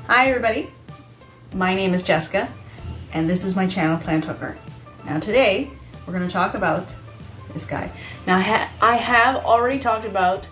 Hi everybody, my name is Jessica and this is my channel Plant Hooker. Now today we're going to talk about this guy. Now I have already talked about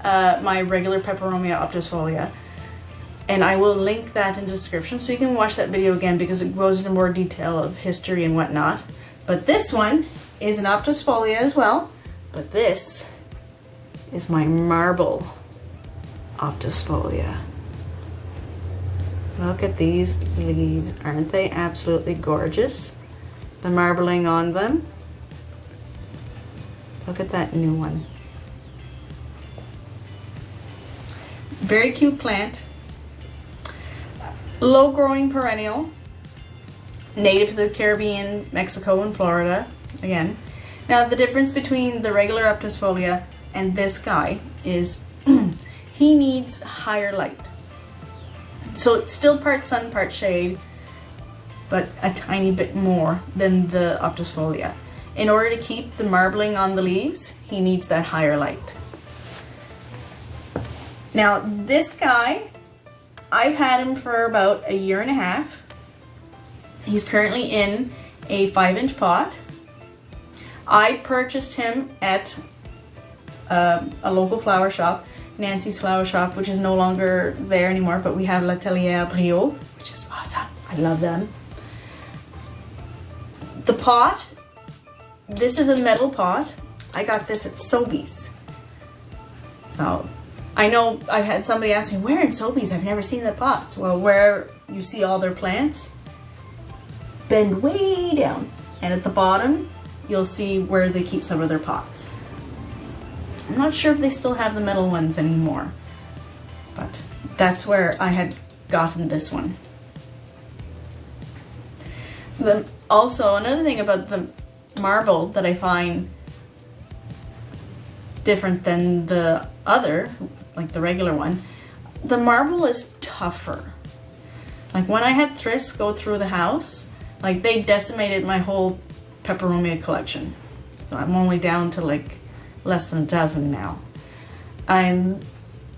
my regular Peperomia Obtusifolia, and I will link that in the description so you can watch that video again because it goes into more detail of history and whatnot. But this one is an Obtusifolia as well, but this is my marble Obtusifolia. Look at these leaves, aren't they absolutely gorgeous? The marbling on them. Look at that new one. Very cute plant. Low growing perennial. Native to the Caribbean, Mexico and Florida, again. Now the difference between the regular Obtusifolia and this guy is he needs higher light. So it's still part sun, part shade, but a tiny bit more than the Obtusifolia. In order to keep the marbling on the leaves, he needs that higher light. Now this guy, I've had him for about a year and a half. He's currently in a 5-inch pot. I purchased him at a local flower shop, Nancy's Flower Shop, which is no longer there anymore, but we have L'Atelier Brio, which is awesome. I love them. The pot, this is a metal pot. I got this at Sobeys. So I know I've had somebody ask me, where in Sobeys? I've never seen the pots. Well, where you see all their plants, bend way down. And at the bottom, you'll see where they keep some of their pots. I'm not sure if they still have the metal ones anymore, but that's where I had gotten this one. Also, another thing about the marble that I find different than the other, like the regular one, the marble is tougher. Like when I had thrifts go through the house, like they decimated my whole Peperomia collection. So I'm only down to like less than a dozen now. And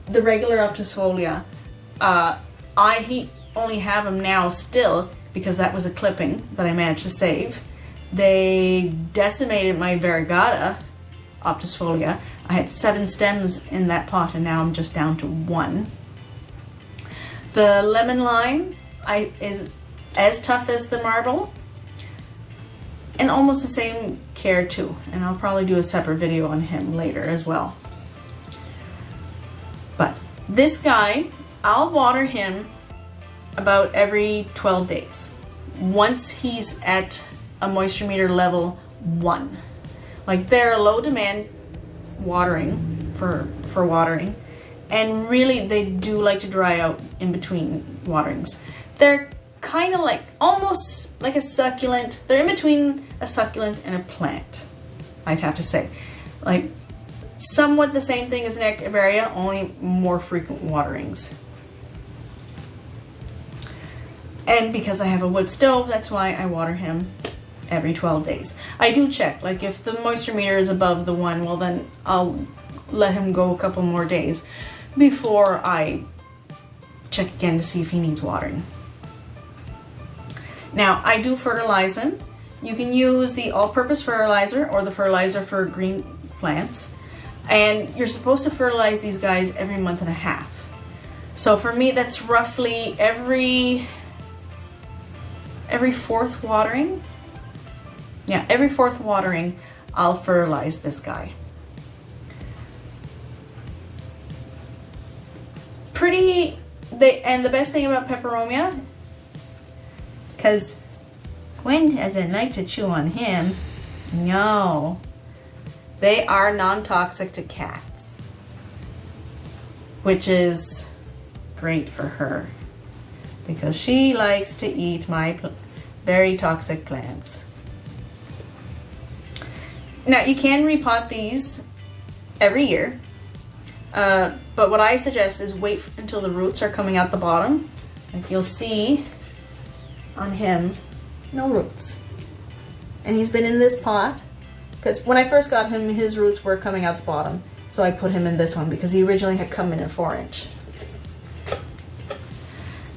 the regular Obtusifolia, I only have them now still because that was a clipping that I managed to save. They decimated my variegata Obtusifolia. I had 7 stems in that pot and now I'm just down to 1. The lemon lime is as tough as the marble and almost the same care too, and I'll probably do a separate video on him later as well. But this guy, I'll water him about every 12 days once he's at a moisture meter level 1. Like they're a low demand watering for watering, and really they do like to dry out in between waterings. They're kind of like almost like a succulent. They're in between a succulent and a plant, I'd have to say. Like somewhat the same thing as an Echeveria, only more frequent waterings. And because I have a wood stove, that's why I water him every 12 days. I do check, like if the moisture meter is above the 1, well then I'll let him go a couple more days before I check again to see if he needs watering. Now, I do fertilize them. You can use the all-purpose fertilizer or the fertilizer for green plants. And you're supposed to fertilize these guys every month and a half. So for me, that's roughly every 4th watering. Yeah, every 4th watering, I'll fertilize this guy. And the best thing about Peperomia, because Gwen doesn't like to chew on him. No. They are non-toxic to cats, which is great for her because she likes to eat my very toxic plants. Now you can repot these every year, but what I suggest is wait until the roots are coming out the bottom. Like you'll see on him, no roots. And he's been in this pot because when I first got him, his roots were coming out the bottom. So I put him in this one because he originally had come in a 4-inch.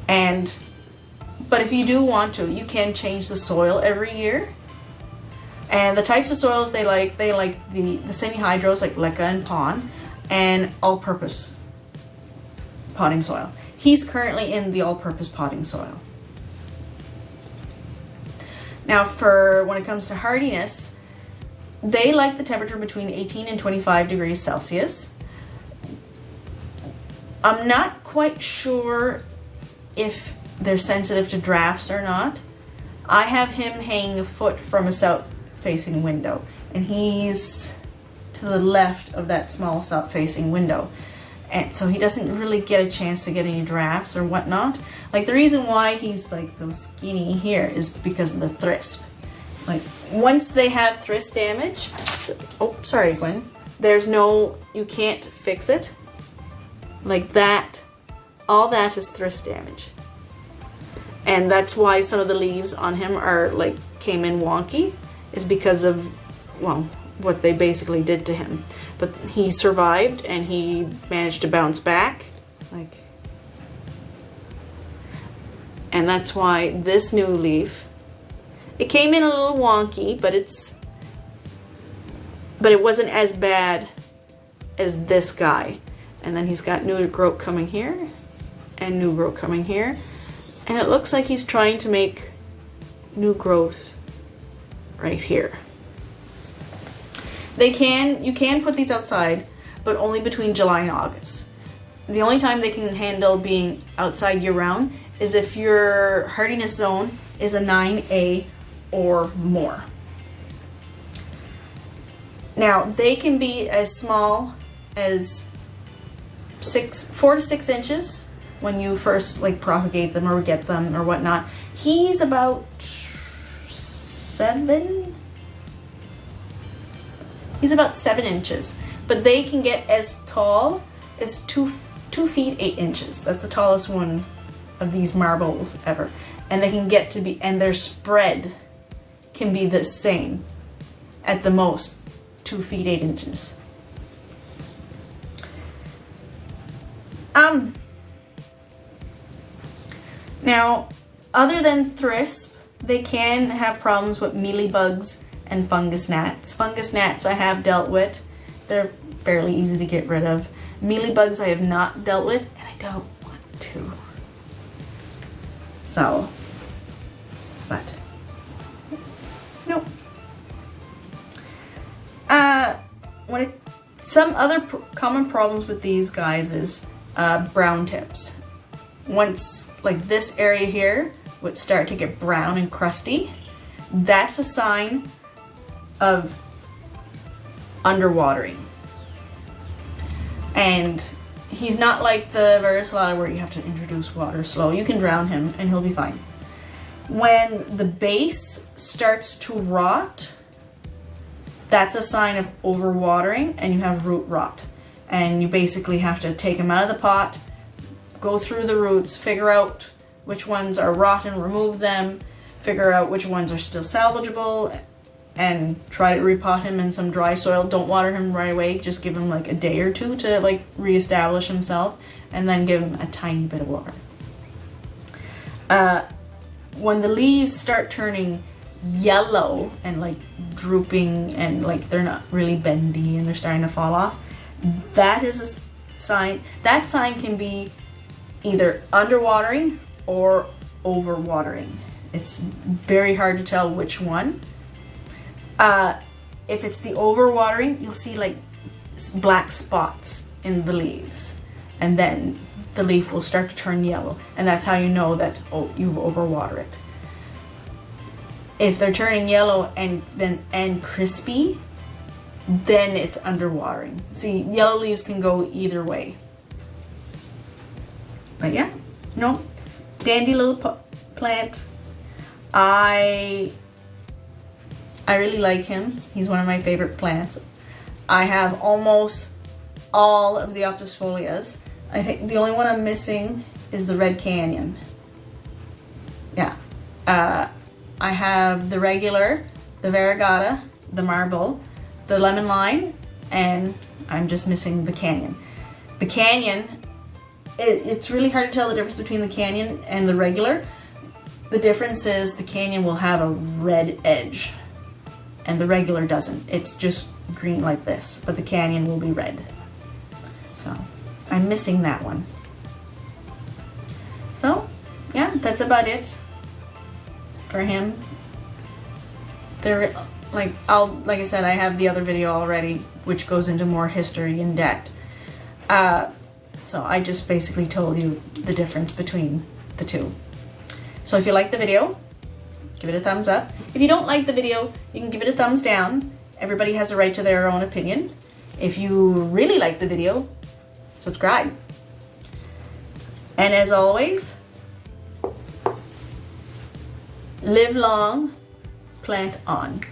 And But if you do want to, you can change the soil every year. And the types of soils they like the semi-hydros like leca and pon, and all-purpose potting soil. He's currently in the all-purpose potting soil. Now for when it comes to hardiness, they like the temperature between 18 and 25 degrees Celsius. I'm not quite sure if they're sensitive to drafts or not. I have him hanging a foot from a south-facing window, and he's to the left of that small south-facing window. And so he doesn't really get a chance to get any drafts or whatnot. Like the reason why he's like so skinny here is because of the thrisp. Like once they have thrisp damage, oh, sorry, Gwen, you can't fix it. Like that, all that is thrisp damage. And that's why some of the leaves on him are like came in wonky, is because of, well, what they basically did to him. But he survived and he managed to bounce back. And that's why this new leaf, it came in a little wonky, but it wasn't as bad as this guy. And then he's got new growth coming here and new growth coming here. And it looks like he's trying to make new growth right here. You can put these outside, but only between July and August. The only time they can handle being outside year-round is if your hardiness zone is a 9A or more. Now, they can be as small as 4 to 6 inches when you first like propagate them or get them or whatnot. He's about 7. He's about 7 inches, but they can get as tall as 2 feet 8 inches. That's the tallest one of these marbles ever. And they can get to be, and their spread can be the same, at the most 2 feet 8 inches. Now, other than thrisp, they can have problems with mealybugs and fungus gnats. Fungus gnats I have dealt with. They're fairly easy to get rid of. Mealybugs I have not dealt with, and I don't want to. So, but, nope. Some other common problems with these guys is brown tips. Once, like this area here would start to get brown and crusty, that's a sign of underwatering. And he's not like the Vericillata where you have to introduce water slow. You can drown him and he'll be fine. When the base starts to rot, that's a sign of overwatering and you have root rot. And you basically have to take him out of the pot, go through the roots, figure out which ones are rotten, remove them, figure out which ones are still salvageable, and try to repot him in some dry soil. Don't water him right away, just give him like a day or two to like reestablish himself, and then give him a tiny bit of water. When the leaves start turning yellow and like drooping and like they're not really bendy and they're starting to fall off, that is a sign. That sign can be either underwatering or overwatering. It's very hard to tell which one. If it's the overwatering, you'll see like black spots in the leaves, and then the leaf will start to turn yellow, and that's how you know that, oh, you've overwatered it. If they're turning yellow and crispy, then it's underwatering. See, yellow leaves can go either way. But yeah, no, dandy little plant. I really like him. He's one of my favorite plants. I have almost all of the Obtusifolias. I think the only one I'm missing is the Red Canyon. Yeah. I have the regular, the variegata, the marble, the lemon lime, and I'm just missing the canyon. The canyon it's really hard to tell the difference between the canyon and the regular. The difference is the canyon will have a red edge and the regular doesn't. It's just green like this, but the canyon will be red. So I'm missing that one. So yeah, that's about it for him. Like I said, I have the other video already, which goes into more history in depth. So I just basically told you the difference between the two. So if you like the video, give it a thumbs up. If you don't like the video, you can give it a thumbs down. Everybody has a right to their own opinion. If you really like the video, subscribe. And as always, live long, plant on.